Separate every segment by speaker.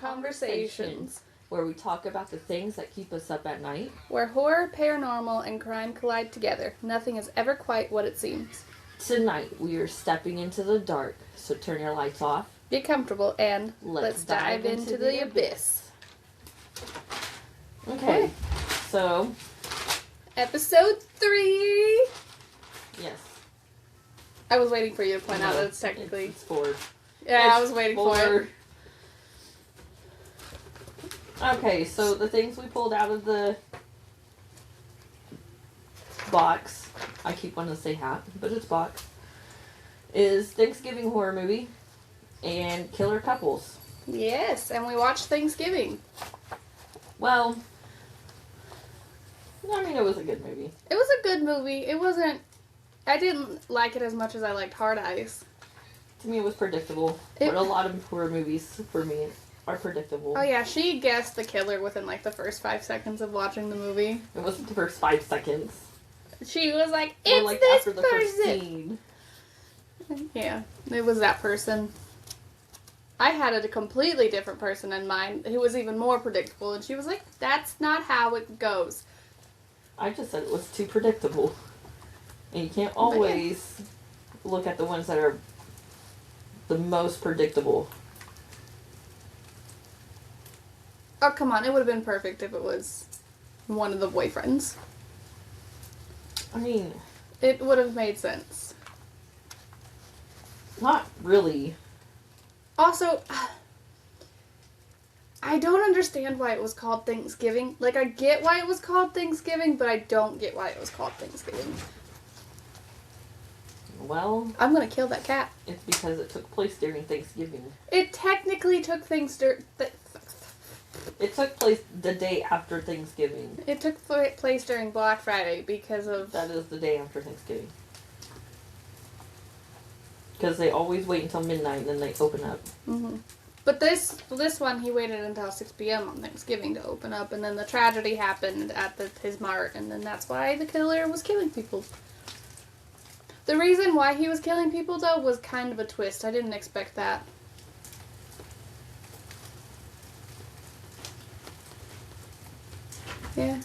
Speaker 1: Conversations,
Speaker 2: where we talk about the things that keep us up at night.
Speaker 1: where horror, paranormal, and crime collide together. Nothing is ever quite what it seems.
Speaker 2: Tonight, we are stepping into the dark, so turn your lights off.
Speaker 1: Be comfortable and
Speaker 2: Let's
Speaker 1: dive into the abyss.
Speaker 2: Okay, so...
Speaker 1: Episode 3!
Speaker 2: Yes.
Speaker 1: I was waiting for you to point out that it's technically...
Speaker 2: It's 4.
Speaker 1: Yeah, I was waiting for it.
Speaker 2: Okay, so the things we pulled out of the box, I keep wanting to say hat, but it's box, is Thanksgiving horror movie and killer couples.
Speaker 1: Yes, and we watched Thanksgiving.
Speaker 2: Well, I mean, it was a good movie.
Speaker 1: It was a good movie. It wasn't... I didn't like it as much as I liked Hard Eyes.
Speaker 2: To me, it was predictable. But a lot of horror movies, for me, are predictable.
Speaker 1: Oh yeah, she guessed the killer within like the first 5 seconds of watching the movie.
Speaker 2: It wasn't the first 5 seconds.
Speaker 1: She was like, "It's
Speaker 2: like
Speaker 1: this
Speaker 2: after the
Speaker 1: person."
Speaker 2: first scene.
Speaker 1: Yeah, it was that person. I had a completely different person in mind who was even more predictable, and she was like, "That's not how it goes."
Speaker 2: I just said it was too predictable. And you can't always look at the ones that are the most predictable.
Speaker 1: Oh, come on. It would have been perfect if it was one of the boyfriends.
Speaker 2: I mean...
Speaker 1: It would have made sense.
Speaker 2: Not really.
Speaker 1: Also, I don't understand why it was called Thanksgiving. Like, I get why it was called Thanksgiving, but I don't get why it was called Thanksgiving.
Speaker 2: Well...
Speaker 1: I'm gonna kill that cat.
Speaker 2: It's because it took place during Thanksgiving.
Speaker 1: It technically took
Speaker 2: It took place the day after Thanksgiving.
Speaker 1: It took place during Black Friday because of...
Speaker 2: That is the day after Thanksgiving. Because they always wait until midnight and then they open up.
Speaker 1: Mm-hmm. But this one, he waited until 6 p.m. on Thanksgiving to open up, and then the tragedy happened at his mart, and then that's why the killer was killing people. The reason why he was killing people, though, was kind of a twist. I didn't expect that. Yeah.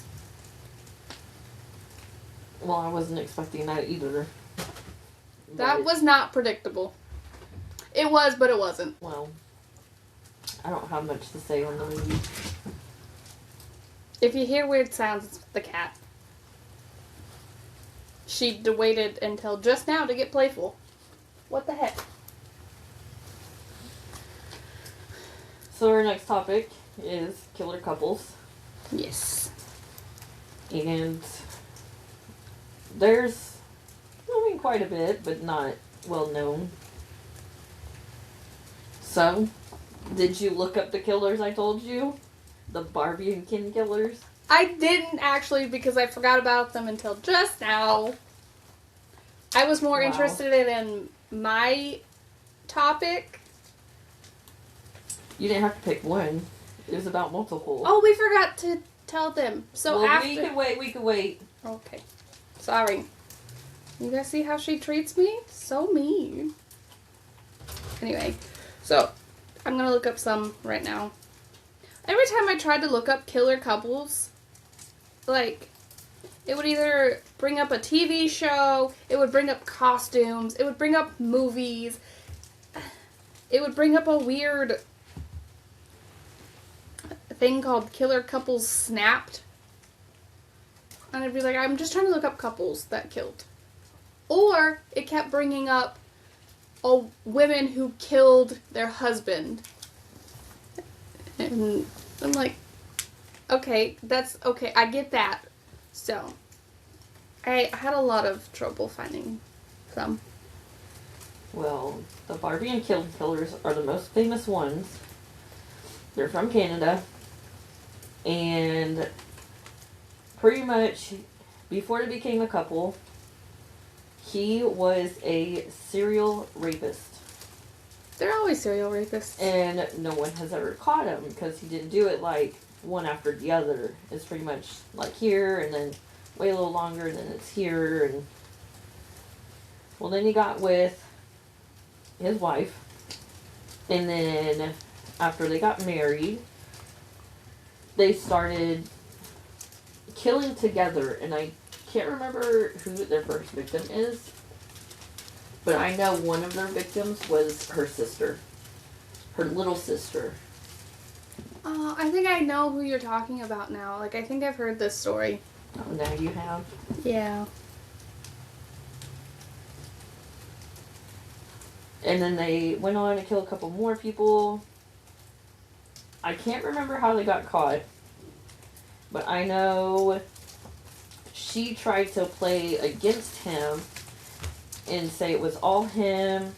Speaker 2: Well, I wasn't expecting that either.
Speaker 1: That was not predictable. It was, but it wasn't.
Speaker 2: Well, I don't have much to say on the movie.
Speaker 1: If you hear weird sounds, it's the cat. She waited until just now to get playful. What the heck?
Speaker 2: So our next topic is killer couples.
Speaker 1: Yes.
Speaker 2: And there's, I mean, quite a bit, but not well known. So, did you look up the killers I told you? The Barbie and Ken killers?
Speaker 1: I didn't actually because I forgot about them until just now. I was more interested in my topic.
Speaker 2: You didn't have to pick one. It was about multiple.
Speaker 1: Oh, we forgot to tell them. So
Speaker 2: well,
Speaker 1: after...
Speaker 2: we could wait.
Speaker 1: Okay. Sorry. You guys see how she treats me? So mean. Anyway, so I'm gonna look up some right now. Every time I tried to look up killer couples, like, it would either bring up a TV show, it would bring up costumes, it would bring up movies, it would bring up a weird thing called Killer Couples Snapped. And I'd be like, I'm just trying to look up couples that killed. Or it kept bringing up women who killed their husband. And I'm like, okay, that's okay, I get that. So, I had a lot of trouble finding some.
Speaker 2: Well, the Barbie and Ken killers are the most famous ones. They're from Canada. And pretty much before they became a couple, he was a serial rapist.
Speaker 1: They're always serial rapists.
Speaker 2: And no one has ever caught him because he didn't do it like one after the other. It's pretty much like here and then wait a little longer and then it's here. And well, then he got with his wife. And then after they got married, they started killing together, and I can't remember who their first victim is, but I know one of their victims was her sister, her little sister.
Speaker 1: I think I know who you're talking about now. Like, I think I've heard this story.
Speaker 2: Oh, now you have?
Speaker 1: Yeah.
Speaker 2: And then they went on to kill a couple more people. I can't remember how they got caught, but I know she tried to play against him and say it was all him,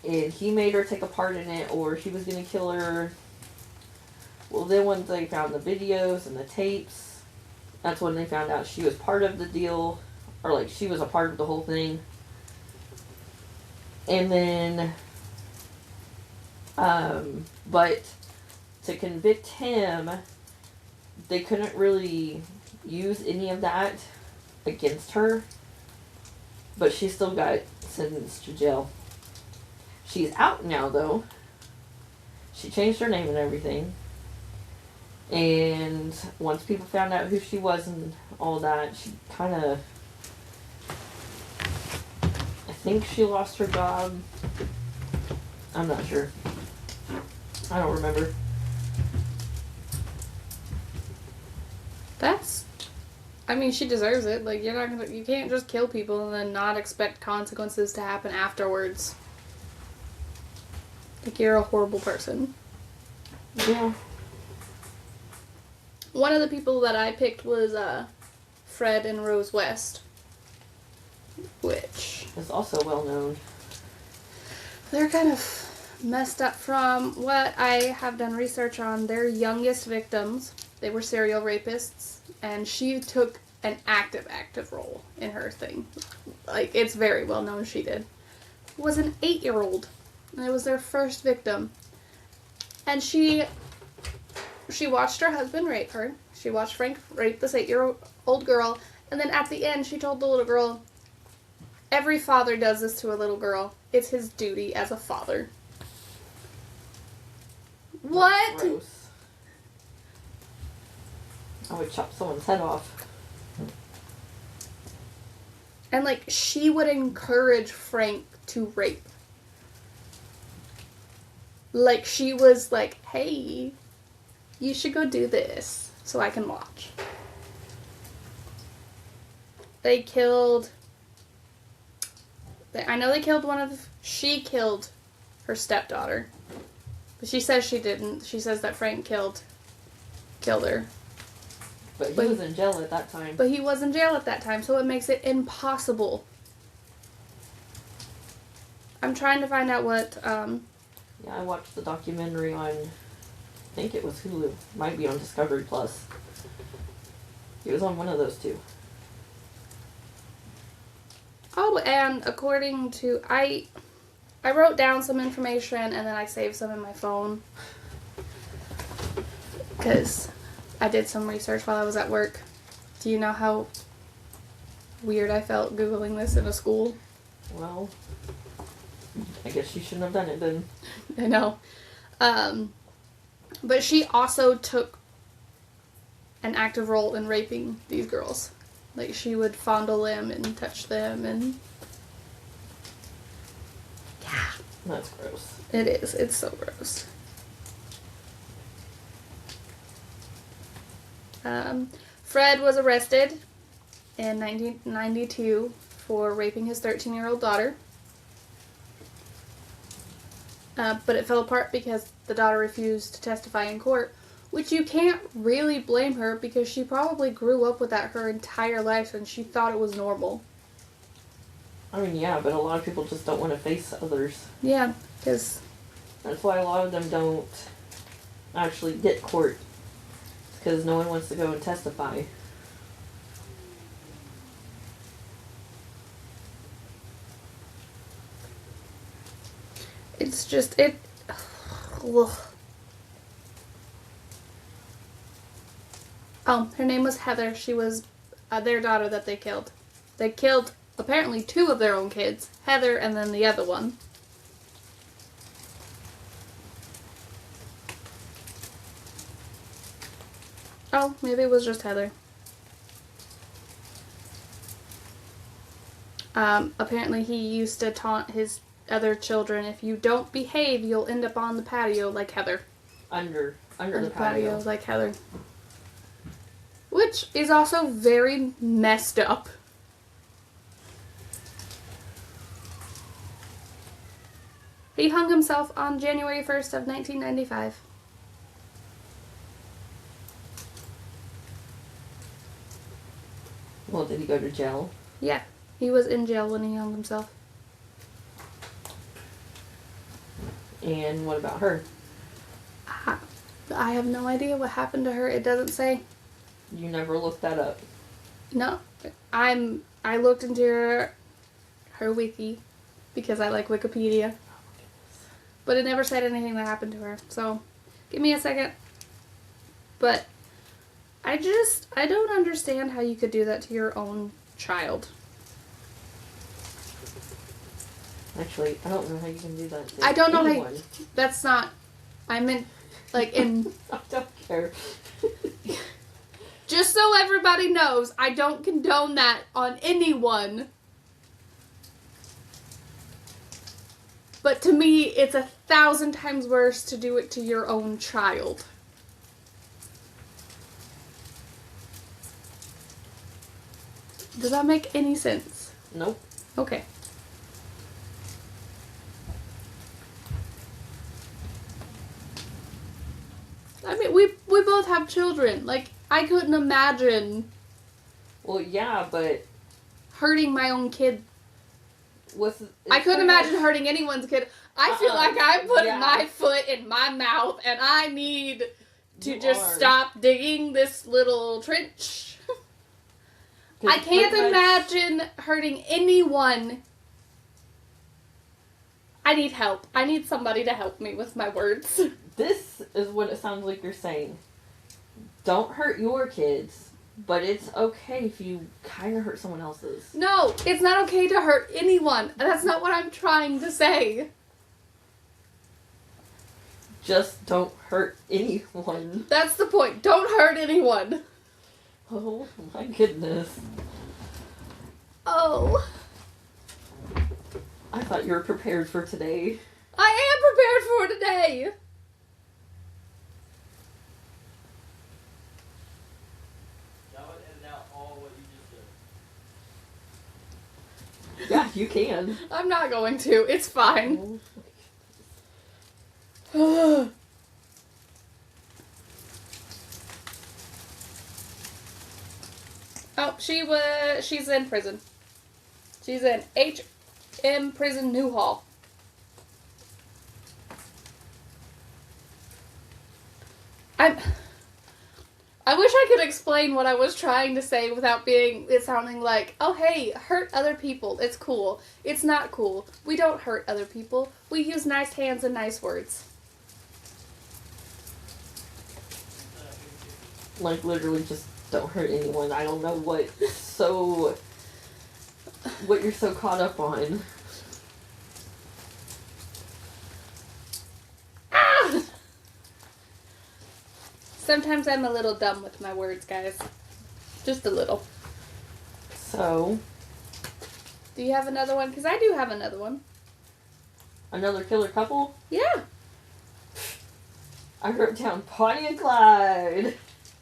Speaker 2: and he made her take a part in it, or he was going to kill her. Well, then once they found the videos and the tapes, that's when they found out she was part of the deal, or like she was a part of the whole thing. And then, but to convict him, they couldn't really use any of that against her, but she still got sentenced to jail. She's out now, though. She changed her name and everything. And once people found out who she was and all that, she kind of... I think she lost her job. I'm not sure. I don't remember.
Speaker 1: That's... I mean, she deserves it. Like, you're not gonna... You can't just kill people and then not expect consequences to happen afterwards. Like, you're a horrible person.
Speaker 2: Yeah.
Speaker 1: One of the people that I picked was Fred and Rose West, which
Speaker 2: It's also well known.
Speaker 1: they're kind of messed up. From what I have done research on, their youngest victims, they were serial rapists, and she took an active role in her thing. Like, it's very well known she did. It was an 8-year-old, and it was their first victim. And she watched her husband rape her. She watched Frank rape this 8-year-old girl. And then at the end, she told the little girl, every father does this to a little girl. It's his duty as a father. What?
Speaker 2: That's gross. I would chop someone's head off.
Speaker 1: And, like, she would encourage Frank to rape. Like, she was like, hey, you should go do this so I can watch. They killed... I know they killed one of... She killed her stepdaughter. But she says she didn't. She says that Frank killed her.
Speaker 2: But he was in jail at that time.
Speaker 1: But he was in jail at that time, so it makes it impossible. I'm trying to find out what...
Speaker 2: Yeah, I watched the documentary on, I think it was Hulu. Might be on Discovery Plus. He was on one of those two.
Speaker 1: Oh, and according to... I wrote down some information and then I saved some in my phone. Because I did some research while I was at work. Do you know how weird I felt Googling this in a school?
Speaker 2: Well, I guess you shouldn't have done it then.
Speaker 1: I know. But she also took an active role in raping these girls. Like, she would fondle them and touch them and... Yeah.
Speaker 2: That's gross.
Speaker 1: It is. It's so gross. Fred was arrested in 1992 for raping his 13-year-old daughter. But it fell apart because the daughter refused to testify in court, which you can't really blame her because she probably grew up with that her entire life and she thought it was normal.
Speaker 2: I mean, yeah, but a lot of people just don't want to face others.
Speaker 1: Yeah, because...
Speaker 2: That's why a lot of them don't actually get court. Because no one wants to go and testify.
Speaker 1: It's just, it... Ugh. Oh, her name was Heather. She was their daughter that they killed. They killed, apparently, 2 of their own kids. Heather and then the other one. Oh, maybe it was just Heather. Apparently he used to taunt his other children, if you don't behave, you'll end up on the patio like Heather.
Speaker 2: Under the patio.
Speaker 1: Like Heather. Which is also very messed up. He hung himself on January 1st of 1995.
Speaker 2: Well, did he go to jail?
Speaker 1: Yeah, he was in jail when he hung himself.
Speaker 2: And what about her?
Speaker 1: I have no idea what happened to her. It doesn't say.
Speaker 2: You never looked that up?
Speaker 1: No. I looked into her wiki because I like Wikipedia. But it never said anything that happened to her. So, give me a second. But I don't understand how you could do that to your own child.
Speaker 2: Actually, I don't know how you can do that to
Speaker 1: I don't know
Speaker 2: anyone.
Speaker 1: That's not, I meant, like, in...
Speaker 2: I don't care.
Speaker 1: Just so everybody knows, I don't condone that on anyone. But to me, it's 1,000 times worse to do it to your own child. Does that make any sense?
Speaker 2: Nope.
Speaker 1: Okay. I mean, we both have children. Like, I couldn't imagine
Speaker 2: Well, yeah, but
Speaker 1: hurting my own kid.
Speaker 2: with
Speaker 1: I couldn't imagine hurting anyone's kid. I feel like I'm putting
Speaker 2: yeah.
Speaker 1: my foot in my mouth and I need to
Speaker 2: You
Speaker 1: just
Speaker 2: are.
Speaker 1: stop digging this little trench. I can't imagine hurting anyone. I need help. I need somebody to help me with my words.
Speaker 2: This is what it sounds like you're saying. Don't hurt your kids, but it's okay if you kind of hurt someone else's.
Speaker 1: No, it's not okay to hurt anyone. That's not what I'm trying to say.
Speaker 2: Just don't hurt anyone.
Speaker 1: That's the point. Don't hurt anyone.
Speaker 2: Oh my goodness.
Speaker 1: Oh.
Speaker 2: I thought you were prepared for today.
Speaker 1: I am prepared for today.
Speaker 2: Yeah, you can.
Speaker 1: I'm not going to. It's fine. Oh, she's in prison. She's in HM Prison Newhall. I wish I could explain what I was trying to say without it sounding like, oh hey, hurt other people. It's cool. It's not cool. We don't hurt other people. We use nice hands and nice words.
Speaker 2: Like, literally just don't hurt anyone. I don't know what you're so caught up on.
Speaker 1: Ah! Sometimes I'm a little dumb with my words, guys. Just a little.
Speaker 2: So,
Speaker 1: Do you have another one? Because I do have another one.
Speaker 2: another killer couple?
Speaker 1: Yeah.
Speaker 2: I wrote down Bonnie and Clyde.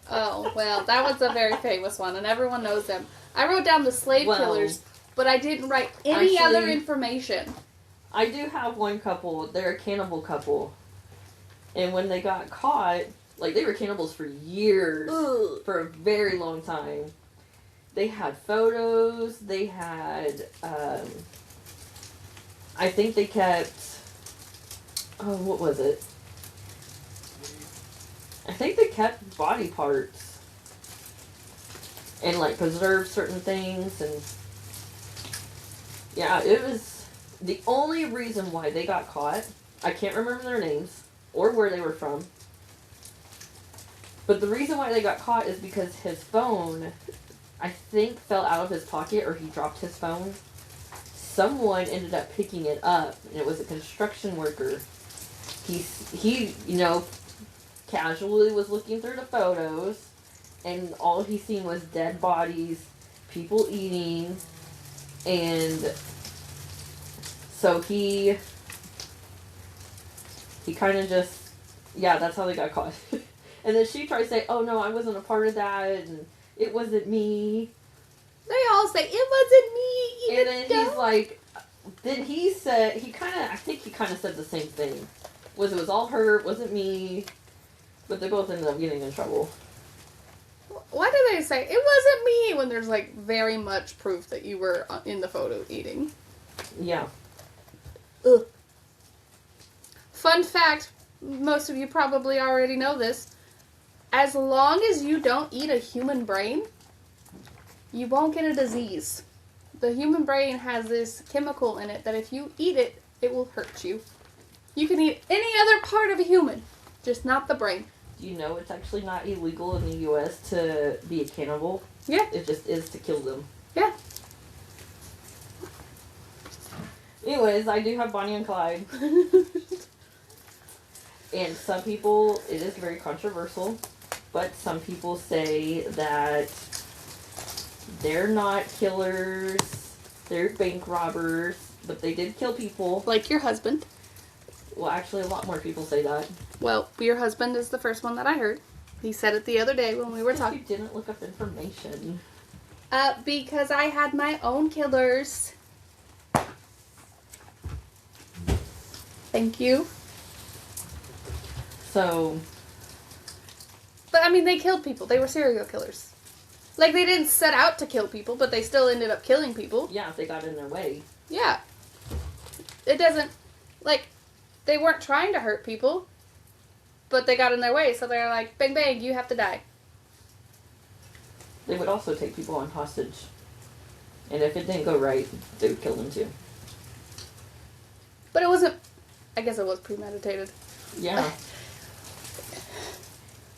Speaker 1: Oh, well, that was a very famous one, and everyone knows them. I wrote down the slave killers, but I didn't write any other information.
Speaker 2: I do have one couple. They're a cannibal couple. And when they got caught, like, they were cannibals for years.
Speaker 1: Ugh.
Speaker 2: For a very long time. They had photos. They had, I think they kept, oh, what was it? I think they kept body parts. And, like, preserved certain things. And, yeah, it was the only reason why they got caught. I can't remember their names or where they were from. But the reason why they got caught is because his phone, I think, fell out of his pocket, or he dropped his phone. Someone ended up picking it up, and it was a construction worker. He casually was looking through the photos, and all he seen was dead bodies, people eating, and so he kind of just, yeah, that's how they got caught. And then she tried to say, oh no, I wasn't a part of that, and it wasn't me.
Speaker 1: They all say, it wasn't me,
Speaker 2: And then he's like, then he said, I think he kind of said the same thing. It was all her, it wasn't me, but they both ended up getting in trouble.
Speaker 1: Why do they say, it wasn't me, when there's, like, very much proof that you were in the photo eating?
Speaker 2: Yeah.
Speaker 1: Ugh. Fun fact, most of you probably already know this, as long as you don't eat a human brain, you won't get a disease. The human brain has this chemical in it that if you eat it, it will hurt you. You can eat any other part of a human, just not the brain.
Speaker 2: Do you know it's actually not illegal in the U.S. to be a cannibal?
Speaker 1: Yeah.
Speaker 2: It just is to kill them.
Speaker 1: Yeah.
Speaker 2: Anyways, I do have Bonnie and Clyde. And some people, it is very controversial, but some people say that they're not killers, they're bank robbers, but they did kill people.
Speaker 1: Like your husband.
Speaker 2: Well, actually, a lot more people say that.
Speaker 1: Well, your husband is the first one that I heard. He said it the other day when we were talking.
Speaker 2: You didn't look up information.
Speaker 1: Because I had my own killers. Thank you.
Speaker 2: So.
Speaker 1: But, I mean, they killed people. They were serial killers. Like, they didn't set out to kill people, but they still ended up killing people.
Speaker 2: Yeah, if they got in their way.
Speaker 1: Yeah. It doesn't, like, they weren't trying to hurt people, but they got in their way, so they're like, bang, bang, you have to die.
Speaker 2: They would also take people on hostage. And if it didn't go right, they would kill them too.
Speaker 1: But it wasn't, I guess it was premeditated.
Speaker 2: Yeah.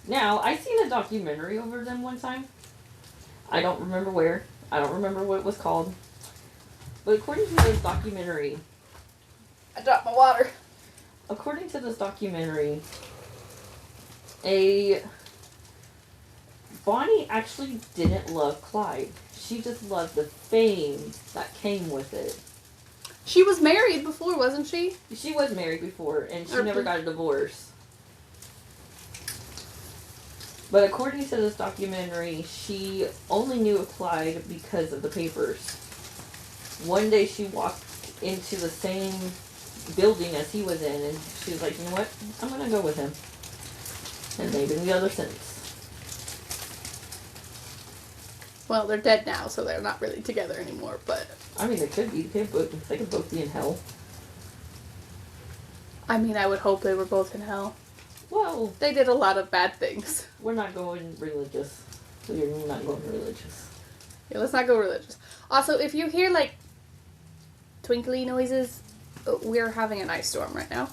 Speaker 2: Now, I seen a documentary over them one time. I don't remember where. I don't remember what it was called. But according to this documentary...
Speaker 1: I dropped my water.
Speaker 2: According to this documentary, Bonnie actually didn't love Clyde. She just loved the fame that came with it.
Speaker 1: She was married before, wasn't she?
Speaker 2: She was married before, and she never got a divorce. But according to this documentary, she only knew of Clyde because of the papers. One day she walked into the same building as he was in, and she was like, you know what? I'm going to go with him. And they've been together since.
Speaker 1: Well, they're dead now, so they're not really together anymore, but...
Speaker 2: I mean, they could be. They could both be in hell.
Speaker 1: I mean, I would hope they were both in hell.
Speaker 2: Well...
Speaker 1: They did a lot of bad things.
Speaker 2: We're not going religious. We're not going religious.
Speaker 1: Yeah, let's not go religious. Also, if you hear, like, twinkly noises, we're having an ice storm right now.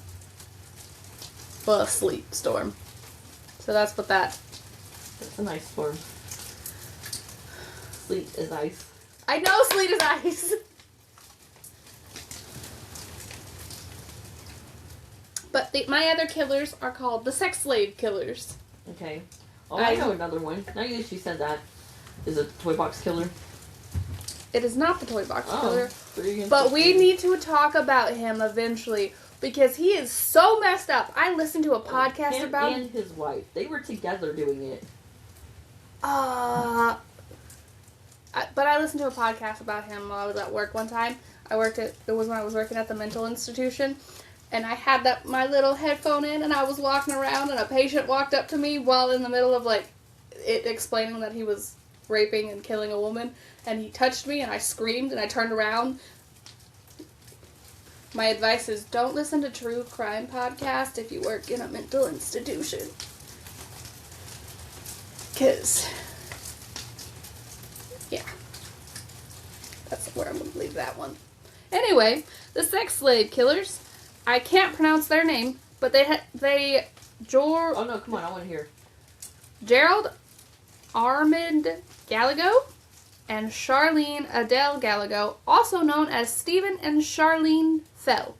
Speaker 1: Well, a sleet storm. So that's what that...
Speaker 2: It's a nice storm. Sleet is ice.
Speaker 1: I know sleet is ice! But my other killers are called the sex slave killers.
Speaker 2: Okay. Oh, I know another one. Now you said that. Is it Toy Box Killer?
Speaker 1: It is not the Toy Box Killer.
Speaker 2: But
Speaker 1: But we need to talk about him eventually. Because he is so messed up. I listened to a podcast
Speaker 2: him
Speaker 1: about...
Speaker 2: and his wife. They were together doing it.
Speaker 1: But I listened to a podcast about him while I was at work one time. It was when I was working at the mental institution. And I had my little headphone in, and I was walking around, and a patient walked up to me while in the middle of, like, it explaining that he was raping and killing a woman. And he touched me, and I screamed, and I turned around. My advice is don't listen to true crime podcasts if you work in a mental institution. 'Cause, yeah. That's where I'm going to leave that one. Anyway, the sex slave killers, I can't pronounce their name, but
Speaker 2: Oh no, come on, I want to hear.
Speaker 1: Gerald Armand Gallego and Charlene Adele Gallego, also known as Stephen and Charlene Fell.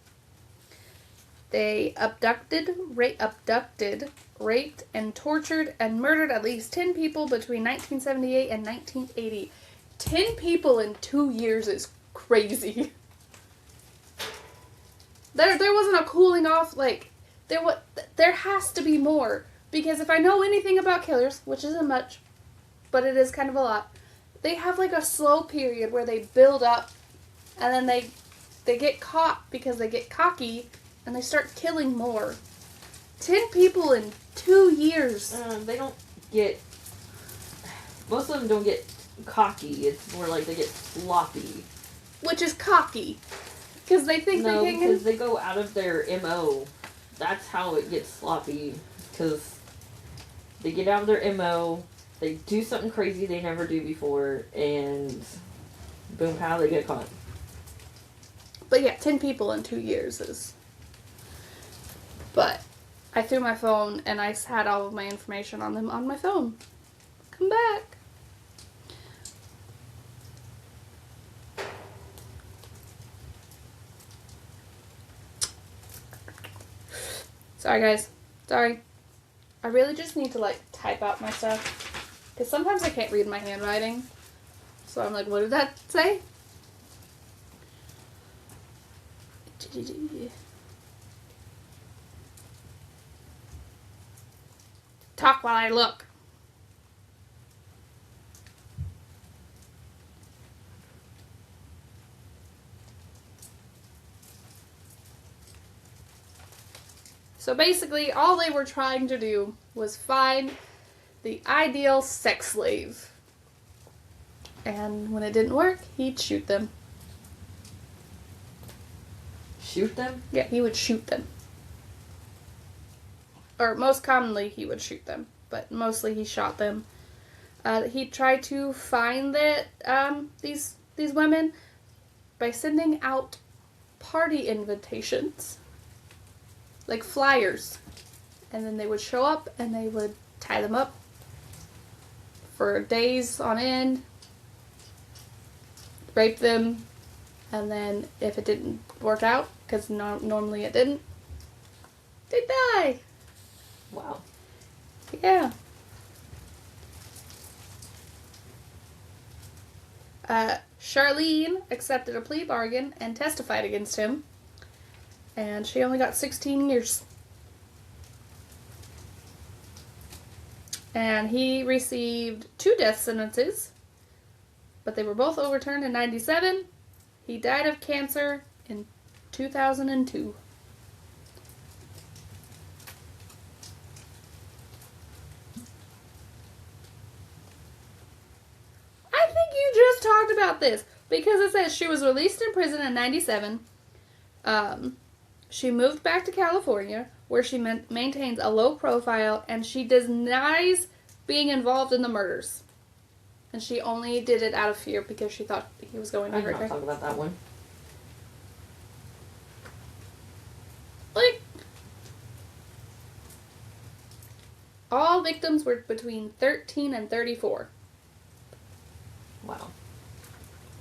Speaker 1: They abducted, raped, and tortured and murdered at least 10 people between 1978 and 1980. 10 people in 2 years is crazy. There wasn't a cooling off, like, there has to be more. Because if I know anything about killers, which isn't much, but it is kind of a lot, they have like a slow period where they build up, and then they get caught because they get cocky, and they start killing more. 10 people in 2 years.
Speaker 2: They don't get... Most of them don't get cocky. It's more like they get sloppy.
Speaker 1: Which is cocky. Because they think they can...
Speaker 2: No, because they go out of their MO. That's how it gets sloppy. Because they get out of their MO, they do something crazy they never do before, and boom, how they get caught.
Speaker 1: But yeah, 10 people in 2 years is... But I threw my phone and I had all of my information on them on my phone. Come back. Sorry guys. Sorry. I really just need to like type out my stuff. Because sometimes I can't read my handwriting. So I'm like, what did that say? Talk while I look. So basically, all they were trying to do was find the ideal sex slave. And when it didn't work, he'd shoot them.
Speaker 2: Shoot them?
Speaker 1: Yeah, he would shoot them. Or most commonly, he would shoot them. But mostly he shot them. He tried to find these women by sending out party invitations. Like flyers. And then they would show up and they would tie them up for days on end. Rape them. And then if it didn't work out, because normally it didn't, they'd die.
Speaker 2: Wow.
Speaker 1: Yeah. Charlene accepted a plea bargain and testified against him. And she only got 16 years. And he received 2 death sentences. But they were both overturned in 1997. He died of cancer in 2002. I think you just talked about this. Because it says she was released in prison in 1997. She moved back to California, where she maintains a low profile, and she denies being involved in the murders. And she only did it out of fear because she thought he was going to hurt her.
Speaker 2: I did not talk about that one.
Speaker 1: Like, all victims were between 13 and 34.
Speaker 2: Wow.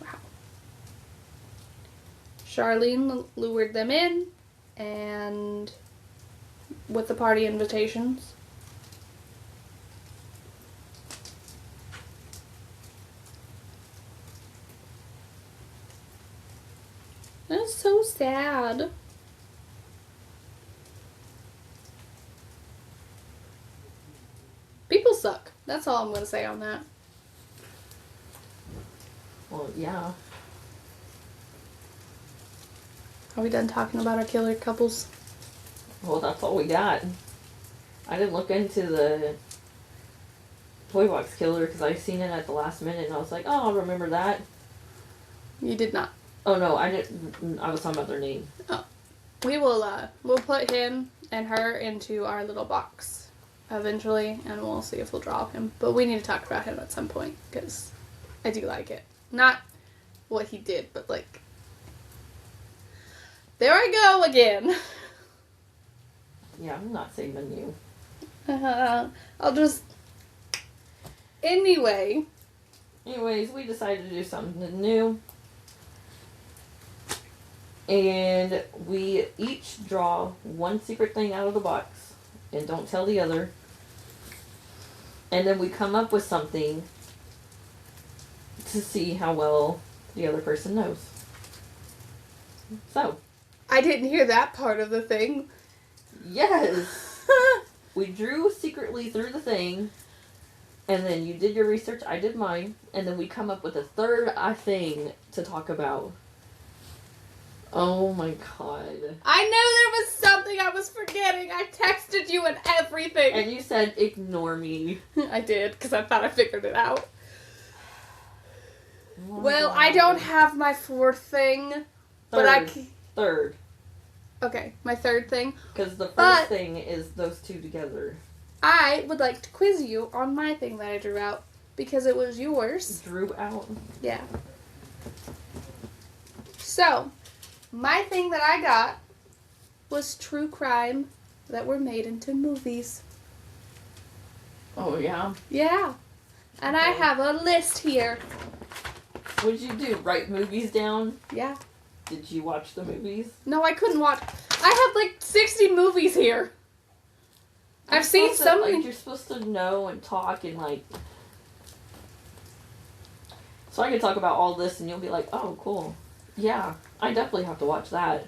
Speaker 1: Wow. Charlene lured them in, and with the party invitations. That's so sad. People suck. That's all I'm going to say on that.
Speaker 2: Well, yeah.
Speaker 1: Are we done talking about our killer couples?
Speaker 2: Well, that's all we got. I didn't look into the Toy Box Killer because I seen it at the last minute and I was like, oh, I'll remember that.
Speaker 1: You did not.
Speaker 2: Oh, no, I didn't. I was talking about their name.
Speaker 1: Oh. We will, we'll put him and her into our little box eventually, and we'll see if we'll draw him. But we need to talk about him at some point, because I do like it. Not what he did, but, like, there I go again.
Speaker 2: Yeah, I'm not saving you.
Speaker 1: I'll just... Anyway.
Speaker 2: Anyways, we decided to do something new. And we each draw one secret thing out of the box and don't tell the other. And then we come up with something to see how well the other person knows. So.
Speaker 1: I didn't hear that part of the thing.
Speaker 2: Yes! We drew secretly through the thing, and then you did your research, I did mine, and then we come up with a third thing to talk about. Oh my god.
Speaker 1: I knew there was something I was forgetting. I texted you and everything.
Speaker 2: And you said, ignore me.
Speaker 1: I did, because I thought I figured it out.
Speaker 2: Oh
Speaker 1: Well,
Speaker 2: God.
Speaker 1: I don't have my fourth thing, but I can...
Speaker 2: Third.
Speaker 1: Okay, my third thing.
Speaker 2: Because the first thing is those two together.
Speaker 1: I would like to quiz you on my thing that I drew out, because it was yours.
Speaker 2: Drew out?
Speaker 1: Yeah. So, my thing that I got was true crime that were made into movies.
Speaker 2: Oh, yeah?
Speaker 1: Yeah. And I
Speaker 2: Okay.
Speaker 1: have a list here.
Speaker 2: What'd you do? Write movies down?
Speaker 1: Yeah.
Speaker 2: Did you watch the movies?
Speaker 1: No, I couldn't watch. I have like 60 movies here. I've seen some.
Speaker 2: Like, you're supposed to know and talk and like. So I could talk about all this and you'll be like, oh, cool. Yeah, I definitely have to watch that.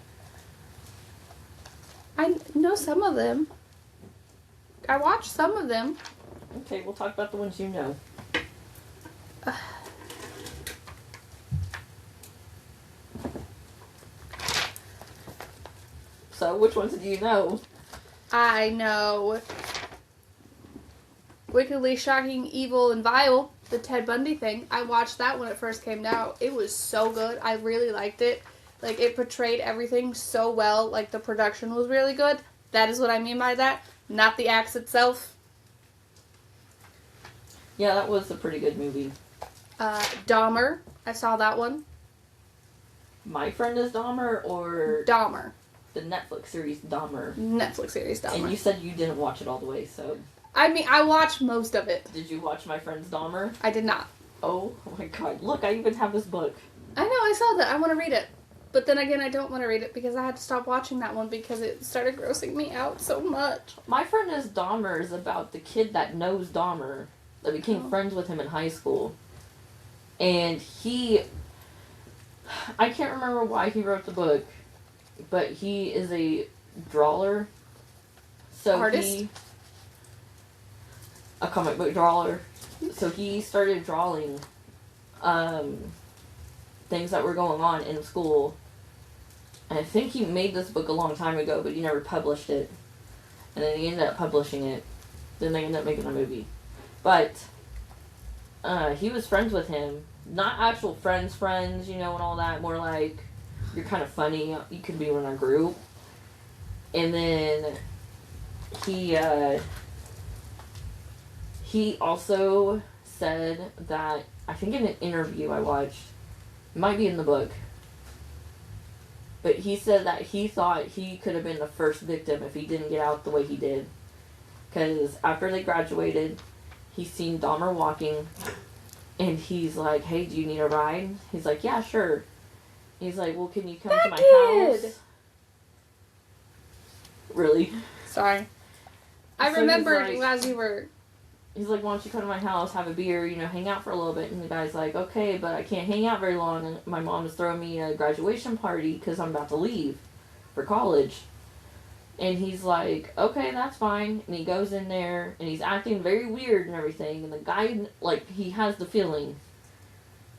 Speaker 1: I know some of them. I watched some of them.
Speaker 2: Okay, we'll talk about the ones you know. So, which ones do you know?
Speaker 1: I know Wickedly Shocking, Evil, and Vile, the Ted Bundy thing. I watched that when it first came out. It was so good. I really liked it. Like, it portrayed everything so well. Like, the production was really good. That is what I mean by that. Not the acts itself.
Speaker 2: Yeah, that was a pretty good movie.
Speaker 1: Dahmer. I saw that one.
Speaker 2: My Friend is Dahmer or
Speaker 1: Dahmer.
Speaker 2: the Netflix series Dahmer?
Speaker 1: Netflix series Dahmer.
Speaker 2: And you said you didn't watch it all the way, so
Speaker 1: I mean, I watched most of it.
Speaker 2: did you watch My Friend's Dahmer?
Speaker 1: I did not.
Speaker 2: Oh my god, look, I even have this book.
Speaker 1: I know, I saw that. I want to read it. But then again, I don't want to read it because I had to stop watching that one because it started grossing me out so much.
Speaker 2: My Friend is Dahmer is about the kid that knows Dahmer, that became friends with him in high school. And I can't remember why he wrote the book, but he is a drawer. So
Speaker 1: Artist?
Speaker 2: A comic book drawer. So he started drawing things that were going on in school. And I think he made this book a long time ago, but he never published it. And then he ended up publishing it. Then they ended up making a movie. But he was friends with him. Not actual friends, you know, and all that. More like, you're kind of funny. You could be in a group. And then he also said that, I think in an interview I watched, it might be in the book, but he said that he thought he could have been the first victim if he didn't get out the way he did. Because after they graduated, he seen Dahmer walking, and he's like, hey, do you need a ride? He's like, yeah, sure. He's like, well, can you come to my house? Really?
Speaker 1: Sorry. I
Speaker 2: So
Speaker 1: remembered
Speaker 2: he's like-
Speaker 1: as you were...
Speaker 2: He's like, why don't you come to my house, have a beer, you know, hang out for a little bit. And the guy's like, okay, but I can't hang out very long. And my mom is throwing me a graduation party because I'm about to leave for college. And he's like, okay, that's fine. And he goes in there, and he's acting very weird and everything. And the guy, like, he has the feeling.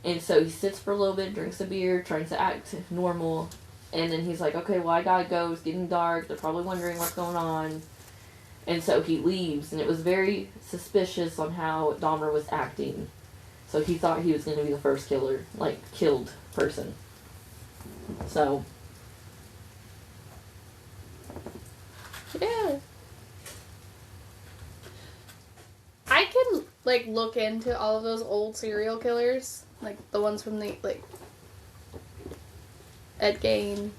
Speaker 2: And so he sits for a little bit, drinks a beer, tries to act normal. And then he's like, okay, well, I gotta go. It's getting dark. They're probably wondering what's going on. And so he leaves, and it was very suspicious on how Dahmer was acting. So he thought he was going to be the first killed person. So.
Speaker 1: Yeah. I can, like, look into all of those old serial killers. Like, the ones from the, like, Ed Gein,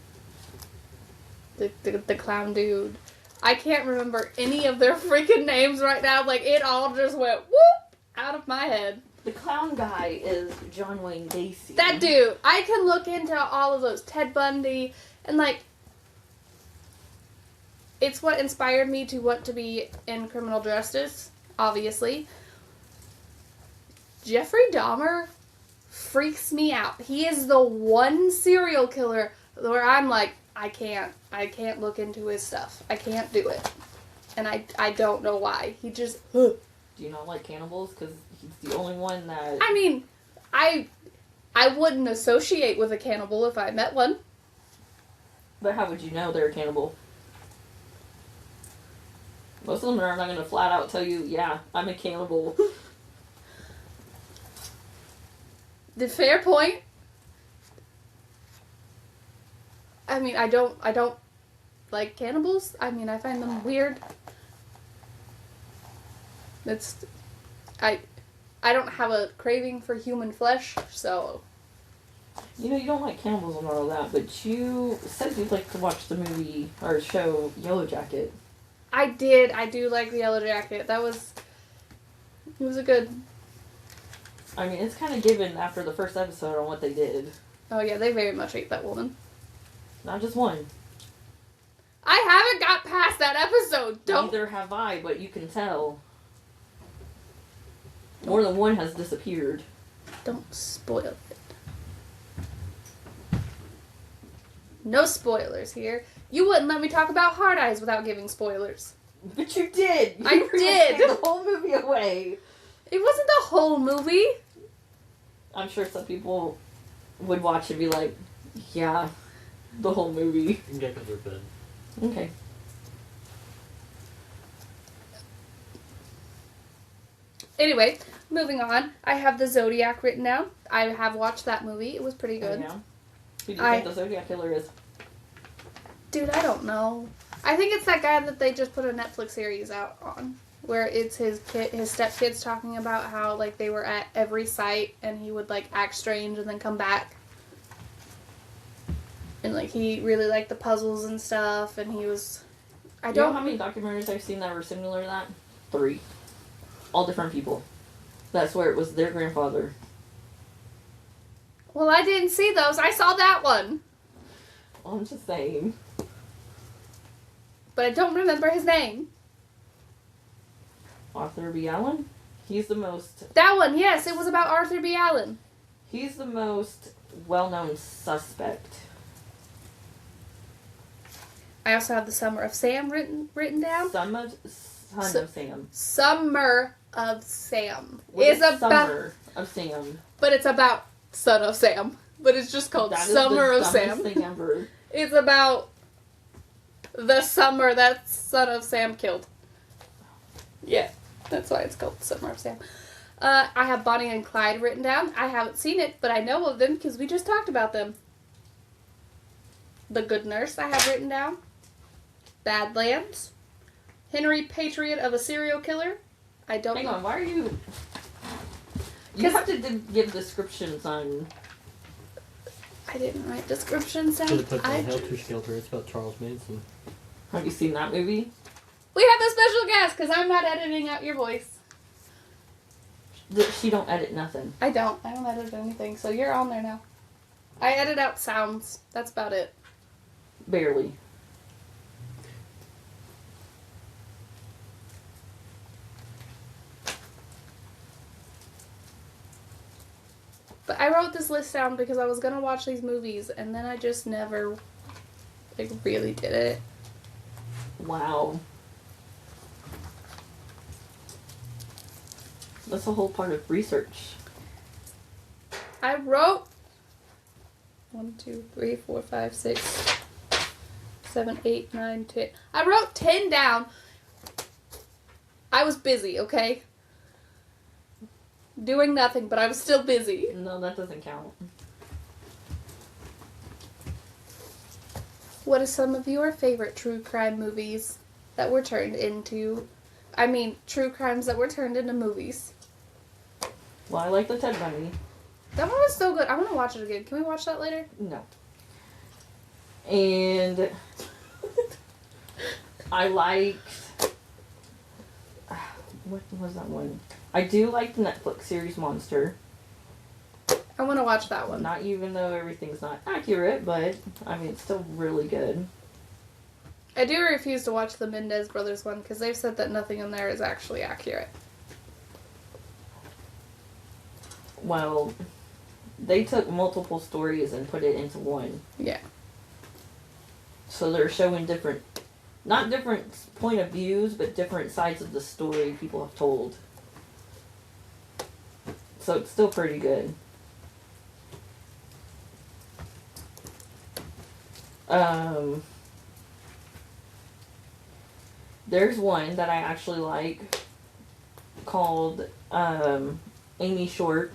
Speaker 1: the clown dude. I can't remember any of their freaking names right now. Like, it all just went whoop out of my head.
Speaker 2: The clown guy is John Wayne Gacy.
Speaker 1: That dude. I can look into all of those. Ted Bundy. And, like, it's what inspired me to want to be in criminal justice, obviously. Jeffrey Dahmer freaks me out. He is the one serial killer where I'm like, I can't look into his stuff. I can't do it. And I don't know why. He just...
Speaker 2: Do you not like cannibals? Because he's the only one that...
Speaker 1: I mean, I wouldn't associate with a cannibal if I met one.
Speaker 2: But how would you know they're a cannibal? Most of them are not going to flat out tell you, yeah, I'm a cannibal.
Speaker 1: The fair point. I mean, I don't like cannibals. I mean, I find them weird. I don't have a craving for human flesh, so.
Speaker 2: You know, you don't like cannibals and all that, but you said you'd like to watch the movie or show Yellow Jacket.
Speaker 1: I did. I do like the Yellow Jacket. It was a good.
Speaker 2: I mean, it's kind of given after the first episode on what they did.
Speaker 1: Oh yeah, they very much ate that woman.
Speaker 2: Not just one.
Speaker 1: I haven't got past that episode.
Speaker 2: Neither have I, but you can tell. More than one has disappeared.
Speaker 1: Don't spoil it. No spoilers here. You wouldn't let me talk about Hard Eyes without giving spoilers.
Speaker 2: But you did.
Speaker 1: I did.
Speaker 2: Gave the whole movie away.
Speaker 1: It wasn't the whole movie.
Speaker 2: I'm sure some people would watch and be like, yeah, the whole movie.
Speaker 3: Yeah, because they're bad.
Speaker 2: Okay.
Speaker 1: Anyway, moving on. I have the Zodiac written down. I have watched that movie. It was pretty good.
Speaker 2: Yeah. Who do you think the Zodiac Killer is?
Speaker 1: Dude, I don't know. I think it's that guy that they just put a Netflix series out on. Where it's his stepkids talking about how, like, they were at every site and he would, like, act strange and then come back. And, like, he really liked the puzzles and stuff and he was...
Speaker 2: You know how many documentaries I've seen that were similar to that? 3. All different people. That's where it was their grandfather.
Speaker 1: Well, I didn't see those. I saw that one.
Speaker 2: I'm just saying.
Speaker 1: But I don't remember his name.
Speaker 2: Arthur B. Allen? He's the most...
Speaker 1: That one, yes. It was about Arthur B. Allen.
Speaker 2: He's the most well-known suspect.
Speaker 1: I also have the Summer of Sam written down.
Speaker 2: Son of Sam.
Speaker 1: Summer of Sam.
Speaker 2: What is
Speaker 1: about
Speaker 2: Summer of Sam?
Speaker 1: But it's about Son of Sam. But it's just called
Speaker 2: That
Speaker 1: Summer of
Speaker 2: is the dumbest
Speaker 1: Sam.
Speaker 2: thing ever.
Speaker 1: It's about the summer that Son of Sam killed. Yeah, that's why it's called Summer of Sam. I have Bonnie and Clyde written down. I haven't seen it, but I know of them because we just talked about them. The Good Nurse I have written down. Badlands. Henry Patriot of a Serial Killer. I don't
Speaker 2: Hang
Speaker 1: know.
Speaker 2: on, why are you... You have to give descriptions on...
Speaker 1: I didn't write descriptions down.
Speaker 3: Should have put
Speaker 1: I-
Speaker 3: on Helter Skelter. It's about Charles Manson.
Speaker 2: Have you seen that movie?
Speaker 1: We have a special guest because I'm not editing out your voice.
Speaker 2: She don't edit nothing.
Speaker 1: I don't edit anything, so you're on there now. I edit out sounds. That's about it.
Speaker 2: Barely.
Speaker 1: But I wrote this list down because I was gonna watch these movies, and then I just never, like, really did it.
Speaker 2: Wow. That's a whole part of research.
Speaker 1: I wrote 1, 2, 3, 4, 5, 6, 7, 8, 9, 10. I wrote 10 down. I was busy, okay? Doing nothing, but I was still busy.
Speaker 2: No, that doesn't count.
Speaker 1: What are some of your favorite true crime movies that were turned into... true crimes that were turned into movies?
Speaker 2: Well, I like the Ted Bundy.
Speaker 1: That one was so good. I want to watch it again. Can we watch that later?
Speaker 2: No. And... I liked... What was that one? I do like the Netflix series Monster.
Speaker 1: I want to watch that one.
Speaker 2: Not even though everything's not accurate, but I mean, it's still really good.
Speaker 1: I do refuse to watch the Mendez Brothers one because they've said that nothing in there is actually accurate.
Speaker 2: Well, they took multiple stories and put it into one.
Speaker 1: Yeah.
Speaker 2: So they're showing different, not different point of views, but different sides of the story people have told. So it's still pretty good. There's one that I actually like called Amy Short.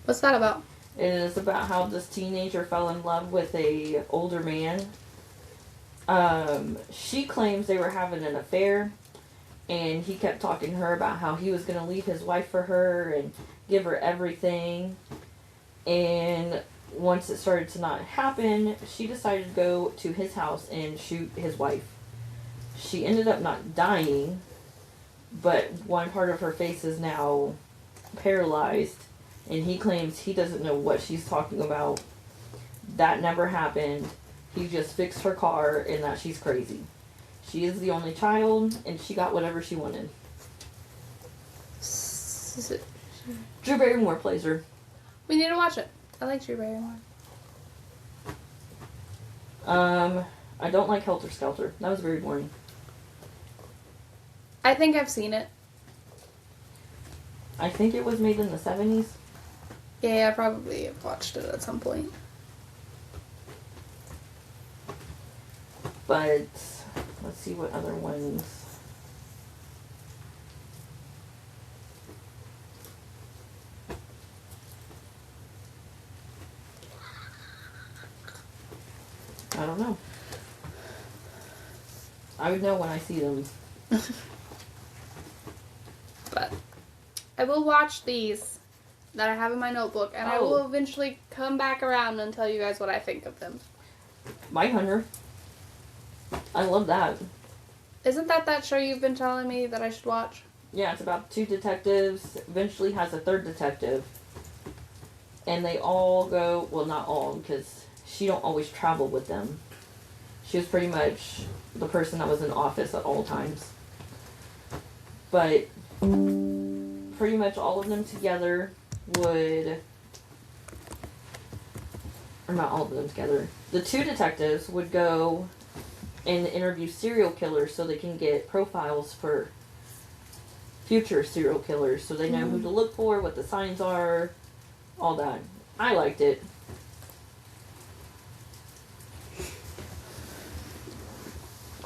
Speaker 1: What's that about?
Speaker 2: It is about how this teenager fell in love with a older man. She claims they were having an affair, and he kept talking to her about how he was going to leave his wife for her and give her everything. And once it started to not happen, she decided to go to his house and shoot his wife. She ended up not dying, but one part of her face is now paralyzed. And he claims he doesn't know what she's talking about. That never happened. He just fixed her car and that she's crazy. She is the only child and she got whatever she wanted. Drew Barrymore plays her.
Speaker 1: We need to watch it. I like Drew Barrymore.
Speaker 2: I don't like Helter Skelter. That was very boring.
Speaker 1: I think I've seen it.
Speaker 2: I think it was made in the 70s.
Speaker 1: Yeah, I probably have watched it at some point.
Speaker 2: But let's see what other ones. I don't know. I would know when I see them.
Speaker 1: But I will watch these that I have in my notebook, and I will eventually come back around and tell you guys what I think of them.
Speaker 2: Mindhunter. I love that.
Speaker 1: Isn't that show you've been telling me that I should watch?
Speaker 2: Yeah, it's about two detectives. Eventually has a third detective. And they all go, well, not all, because she don't always travel with them. She was pretty much the person that was in office at all times. But pretty much all of them together would, or not all of them together, the two detectives would go and interview serial killers so they can get profiles for future serial killers, so they know who to look for, what the signs are, all that. I liked it.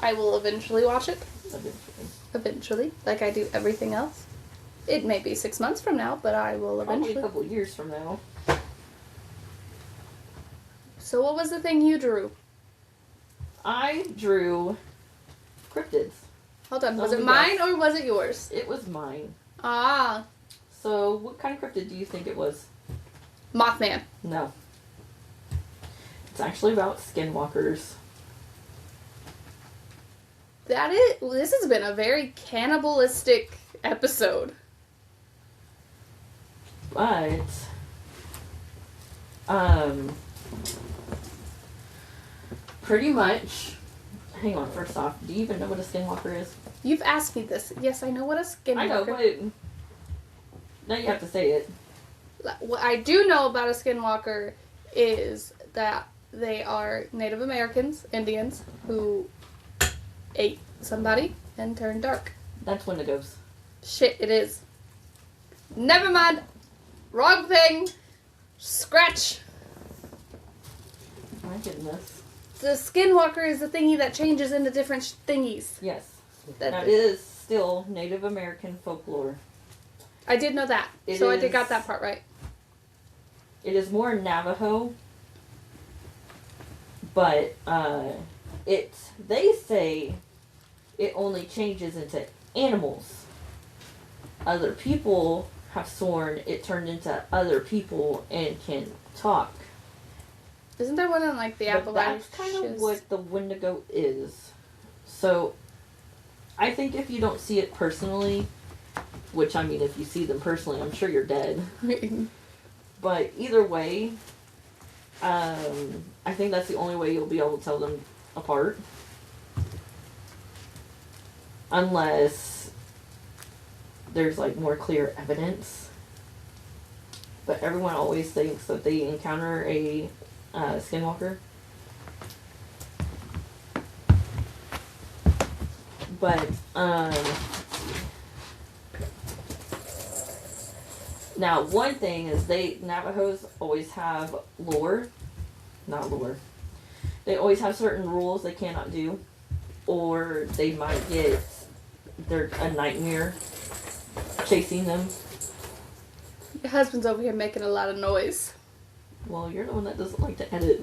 Speaker 1: I will eventually watch it.
Speaker 2: Eventually.
Speaker 1: Eventually, like I do everything else. It may be 6 months from now, but I will
Speaker 2: Probably
Speaker 1: eventually.
Speaker 2: a couple years from now.
Speaker 1: So what was the thing you drew?
Speaker 2: I drew cryptids.
Speaker 1: Hold on, was
Speaker 2: Oh,
Speaker 1: it
Speaker 2: yes.
Speaker 1: mine or was it yours?
Speaker 2: It was mine.
Speaker 1: Ah,
Speaker 2: So, what kind of cryptid do you think it was?
Speaker 1: Mothman.
Speaker 2: No. It's actually about skinwalkers.
Speaker 1: This has been a very cannibalistic episode.
Speaker 2: But, pretty much, hang on, first off, do you even know what a skinwalker is?
Speaker 1: You've asked me this. Yes, I know what a skinwalker.
Speaker 2: I know, but now you have to say it.
Speaker 1: What I do know about a skinwalker is that they are Native Americans, Indians, who ate somebody and turned dark.
Speaker 2: That's Wendigos.
Speaker 1: Shit, it is. Never mind. Wrong thing. Scratch.
Speaker 2: My goodness.
Speaker 1: The skinwalker is the thingy that changes into different thingies.
Speaker 2: Yes.
Speaker 1: That
Speaker 2: Now, it is still Native American folklore.
Speaker 1: I did know that,
Speaker 2: It
Speaker 1: so I
Speaker 2: is-
Speaker 1: got that part right.
Speaker 2: It is more Navajo, but they say it only changes into animals. Other people have sworn it turned into other people and can talk.
Speaker 1: Isn't there one in like the
Speaker 2: But
Speaker 1: Appalachians?
Speaker 2: that's kind of what the Wendigo is. So, I think if you don't see it personally, Which, I mean, if you see them personally, I'm sure you're dead. But either way, I think that's the only way you'll be able to tell them apart. Unless there's like more clear evidence. But everyone always thinks that they encounter a skinwalker. But now one thing is Navajos always have not lore. They always have certain rules they cannot do, or they might get a nightmare chasing them.
Speaker 1: Your husband's over here making a lot of noise.
Speaker 2: Well, you're the one that doesn't like to edit.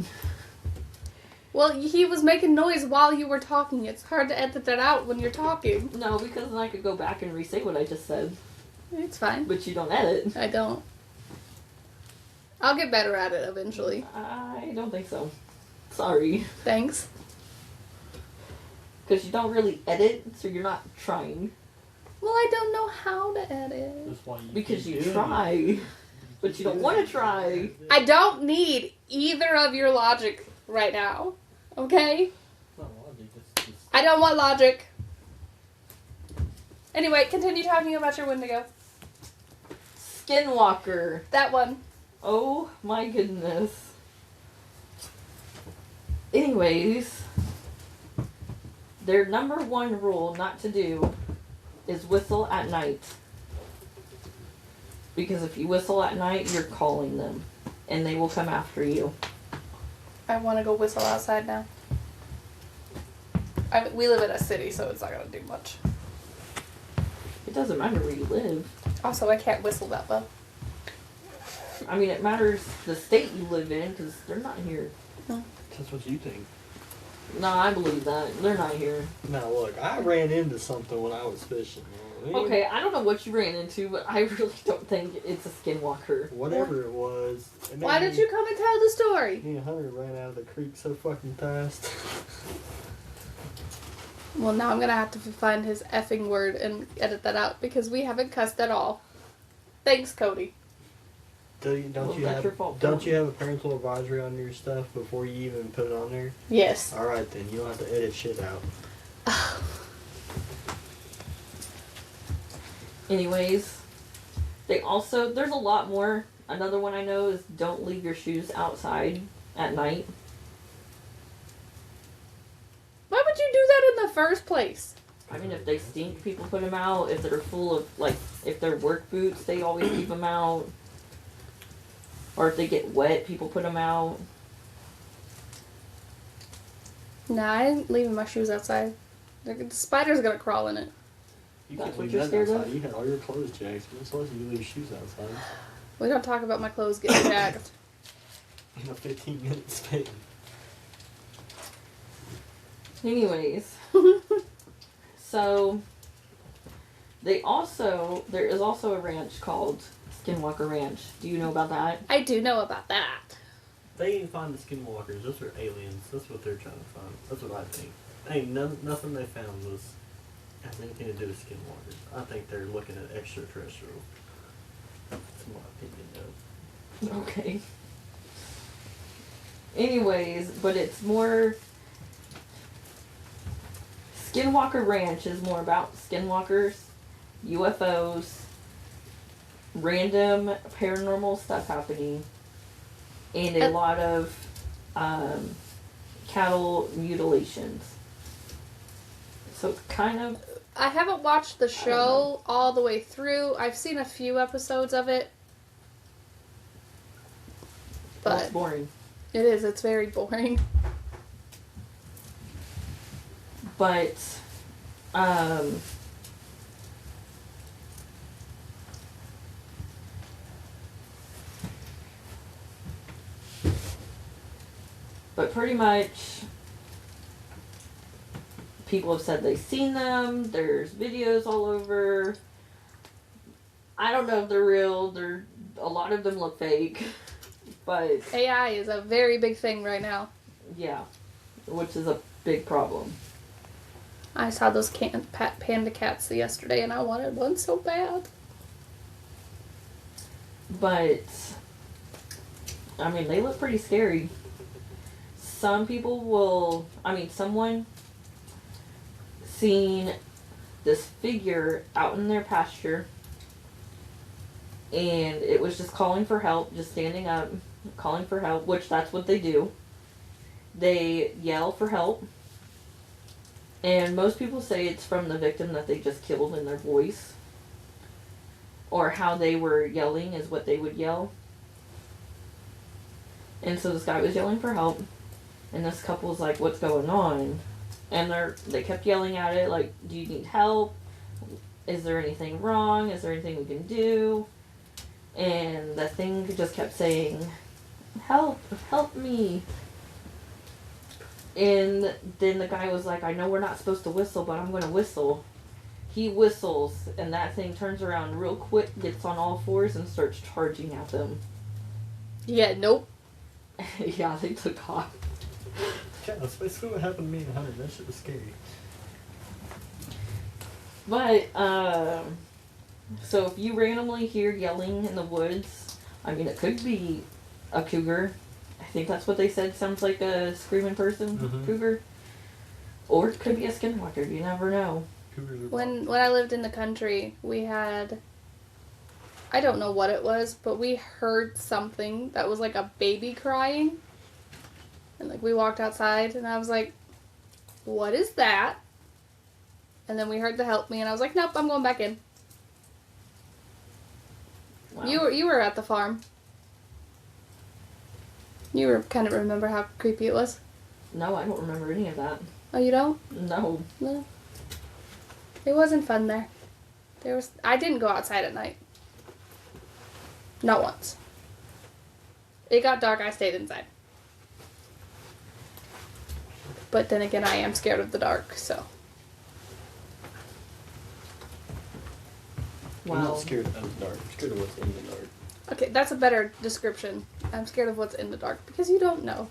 Speaker 1: Well, he was making noise while you were talking. It's hard to edit that out when you're talking.
Speaker 2: No, because then I could go back and re-say what I just said.
Speaker 1: It's fine.
Speaker 2: But you don't edit.
Speaker 1: I don't. I'll get better at it eventually.
Speaker 2: I don't think so. Sorry.
Speaker 1: Thanks.
Speaker 2: Because you don't really edit, so you're not trying.
Speaker 1: Well, I don't know how to edit.
Speaker 3: That's why you
Speaker 2: Because
Speaker 3: keep
Speaker 2: you
Speaker 3: doing
Speaker 2: try.
Speaker 3: it.
Speaker 2: But you don't want to try.
Speaker 1: I don't need either of your logic right now. Okay?
Speaker 3: Not logic, it's just...
Speaker 1: I don't want logic. Anyway, continue talking about your Wendigo.
Speaker 2: Skinwalker.
Speaker 1: That one.
Speaker 2: Oh my goodness. Anyways, their number one rule not to do is whistle at night. Because if you whistle at night, you're calling them. And they will come after you.
Speaker 1: I want to go whistle outside now. We live in a city, so it's not going to do much.
Speaker 2: It doesn't matter where you live.
Speaker 1: Also, I can't whistle that well.
Speaker 2: I mean, it matters the state you live in, because they're not here.
Speaker 3: That's what you think.
Speaker 2: No, I believe that. They're not here.
Speaker 3: Now look, I ran into something when I was fishing.
Speaker 2: Okay, I don't know what you ran into, but I really don't think it's a skinwalker.
Speaker 3: Whatever it was.
Speaker 1: Why did you come and tell the story?
Speaker 3: Me and Hunter ran out of the creek so fucking fast.
Speaker 1: Well, now I'm going to have to find his effing word and edit that out because we haven't cussed at all. Thanks, Cody.
Speaker 3: Don't you
Speaker 2: that's your
Speaker 3: have
Speaker 2: fault,
Speaker 3: don't
Speaker 2: Cody.
Speaker 3: you have a parental advisory on your stuff before you even put it on there?
Speaker 1: Yes.
Speaker 3: All right then, you don't have to edit shit out.
Speaker 2: Anyways, there's a lot more. Another one I know is don't leave your shoes outside at night.
Speaker 1: Why would you do that in the first place?
Speaker 2: I mean, if they stink, people put them out. If they're full of, like, if they're work boots, they always leave them out. Or if they get wet, people put them out.
Speaker 1: Nah, I ain't leaving my shoes outside. The spider's going to crawl in it.
Speaker 3: You
Speaker 2: That's
Speaker 3: can't
Speaker 2: what
Speaker 3: leave
Speaker 2: you're
Speaker 3: that
Speaker 2: scared of?
Speaker 3: outside. You had all your clothes jacked. You're supposed to leave your shoes outside
Speaker 1: We don't talk about my clothes getting jacked.
Speaker 3: in a 15-minute span.
Speaker 2: Anyways, so there is also a ranch called Skinwalker Ranch. Do you know about that?
Speaker 1: I do know about that.
Speaker 3: They didn't find the skinwalkers. Those are aliens. That's what they're trying to find. That's what I think. Hey, nothing they found has anything to do with skinwalkers. I think they're looking at extraterrestrial. That's my opinion, though.
Speaker 2: Okay. Anyways, but it's more... Skinwalker Ranch is more about skinwalkers, UFOs, random paranormal stuff happening, and a lot of cattle mutilations. So kind of...
Speaker 1: I haven't watched the show all the way through. I've seen a few episodes of it.
Speaker 2: Well, it's
Speaker 1: But
Speaker 2: boring.
Speaker 1: it is. It's very boring.
Speaker 2: But, pretty much, people have said they've seen them. There's videos all over. I don't know if they're real. A lot of them look fake. But,
Speaker 1: AI is a very big thing right now.
Speaker 2: yeah, which is a big problem.
Speaker 1: I saw those panda cats yesterday, and I wanted one so bad.
Speaker 2: But, I mean, they look pretty scary. Some people will, someone seen this figure out in their pasture, and it was just calling for help, just standing up, calling for help, which that's what they do. They yell for help, and most people say it's from the victim that they just killed in their voice, or how they were yelling is what they would yell. And so this guy was yelling for help, and this couple's like, what's going on? And they kept yelling at it, like, do you need help? Is there anything wrong? Is there anything we can do? And the thing just kept saying, help me. And then the guy was like, I know we're not supposed to whistle, but I'm going to whistle. He whistles, and that thing turns around real quick, gets on all fours, and starts charging at them.
Speaker 1: Yeah, nope.
Speaker 2: Yeah, they took off.
Speaker 3: Yeah, that's basically what happened to me in 100. That shit was scary.
Speaker 2: But, so if you randomly hear yelling in the woods, it could be a cougar. I think that's what they said sounds like a screaming person, cougar. Or it could be a skinwalker, you never know.
Speaker 1: When I lived in the country, we had, I don't know what it was, but we heard something that was like a baby crying. And like we walked outside, and I was like, what is that? And then we heard the help me, and I was like, nope, I'm going back in.
Speaker 2: Wow.
Speaker 1: You were at the farm. You were kind of remember how creepy it was?
Speaker 2: No, I don't remember any of that.
Speaker 1: Oh, you don't?
Speaker 2: No.
Speaker 1: No. It wasn't fun there. I didn't go outside at night. Not once. It got dark, I stayed inside. But then again, I am scared of the dark, so.
Speaker 3: I'm not scared of the dark. I'm scared of what's in the dark.
Speaker 1: Okay, that's a better description. I'm scared of what's in the dark, because you don't know.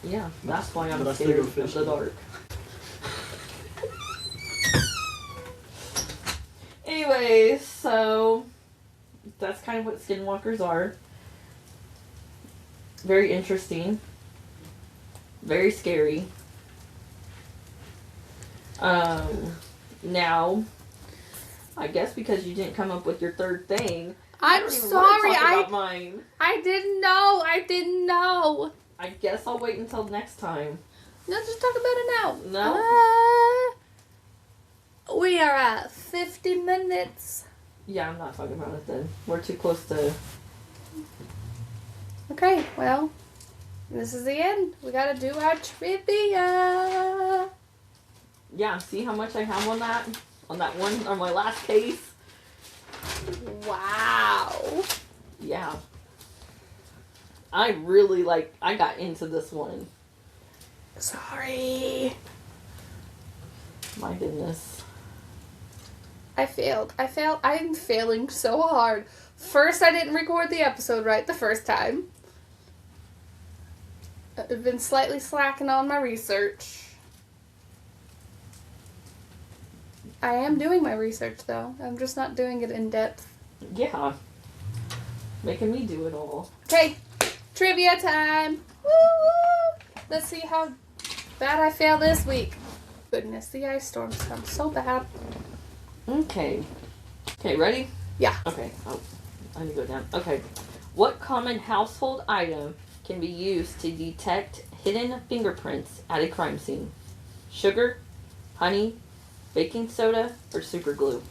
Speaker 2: Yeah, that's why I'm
Speaker 3: But I still
Speaker 2: scared
Speaker 3: go
Speaker 2: of
Speaker 3: fishing.
Speaker 2: the dark. Anyways, so that's kind of what skinwalkers are. Very interesting. Very scary. Now, I guess because you didn't come up with your third thing,
Speaker 1: I'm
Speaker 2: I don't even
Speaker 1: sorry,
Speaker 2: want to talk about mine.
Speaker 1: I didn't know. I didn't know.
Speaker 2: I guess I'll wait until next time.
Speaker 1: Let's just talk about it now.
Speaker 2: No.
Speaker 1: We are at 50 minutes.
Speaker 2: Yeah, I'm not talking about it then. We're too close to...
Speaker 1: Okay, well, this is the end. We gotta do our trivia.
Speaker 2: Yeah, see how much I have on that? On that one, on my last case?
Speaker 1: Wow.
Speaker 2: Yeah. I really I got into this one.
Speaker 1: Sorry.
Speaker 2: My goodness.
Speaker 1: I failed. I'm failing so hard. First, I didn't record the episode right the first time. I've been slightly slacking on my research. I am doing my research, though. I'm just not doing it in depth.
Speaker 2: Yeah. Making me do it all.
Speaker 1: Okay, trivia time. Woo! Let's see how bad I fail this week. Goodness, the ice storm sounds so bad.
Speaker 2: Okay. Okay, ready?
Speaker 1: Yeah.
Speaker 2: Okay. Oh, I need to go down. Okay. What common household item can be used to detect hidden fingerprints at a crime scene? Sugar, honey, baking soda, or super glue?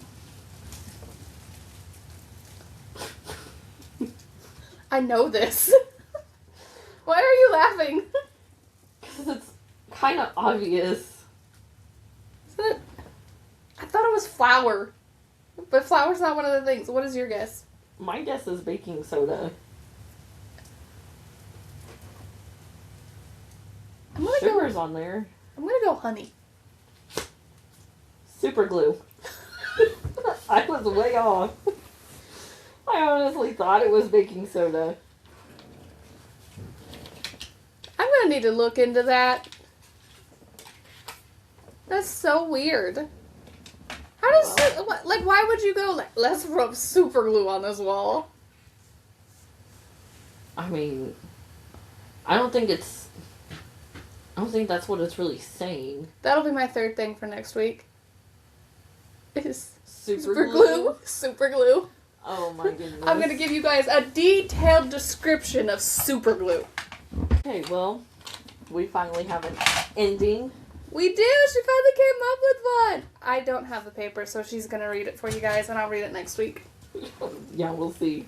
Speaker 1: I know this. Why are you laughing?
Speaker 2: Because it's kind of obvious.
Speaker 1: Isn't it? I thought it was flour. But flour's not one of the things. What is your guess?
Speaker 2: My guess is baking soda.
Speaker 1: I'm gonna
Speaker 2: Sugar's on there.
Speaker 1: go honey.
Speaker 2: Super glue. I was way off. I honestly thought it was baking soda.
Speaker 1: I'm gonna need to look into that. That's so weird. How does why would you go let's rub super glue on this wall?
Speaker 2: I mean, I don't think that's what it's really saying.
Speaker 1: That'll be my third thing for next week. Is
Speaker 2: Super glue?
Speaker 1: Super glue.
Speaker 2: Oh my goodness.
Speaker 1: I'm gonna give you guys a detailed description of super glue.
Speaker 2: Okay, well, we finally have an ending.
Speaker 1: We do! She finally came up with one! I don't have the paper, so she's gonna read it for you guys, and I'll read it next week.
Speaker 2: Yeah, we'll see.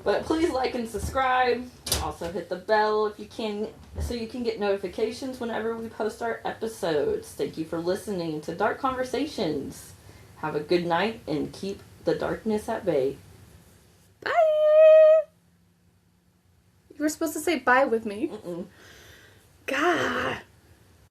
Speaker 2: But please like and subscribe. Also hit the bell if you can, so you can get notifications whenever we post our episodes. Thank you for listening to Dark Conversations. Have a good night and keep the darkness at bay.
Speaker 1: Bye! You were supposed to say bye with me.
Speaker 2: Mm-mm.
Speaker 1: God.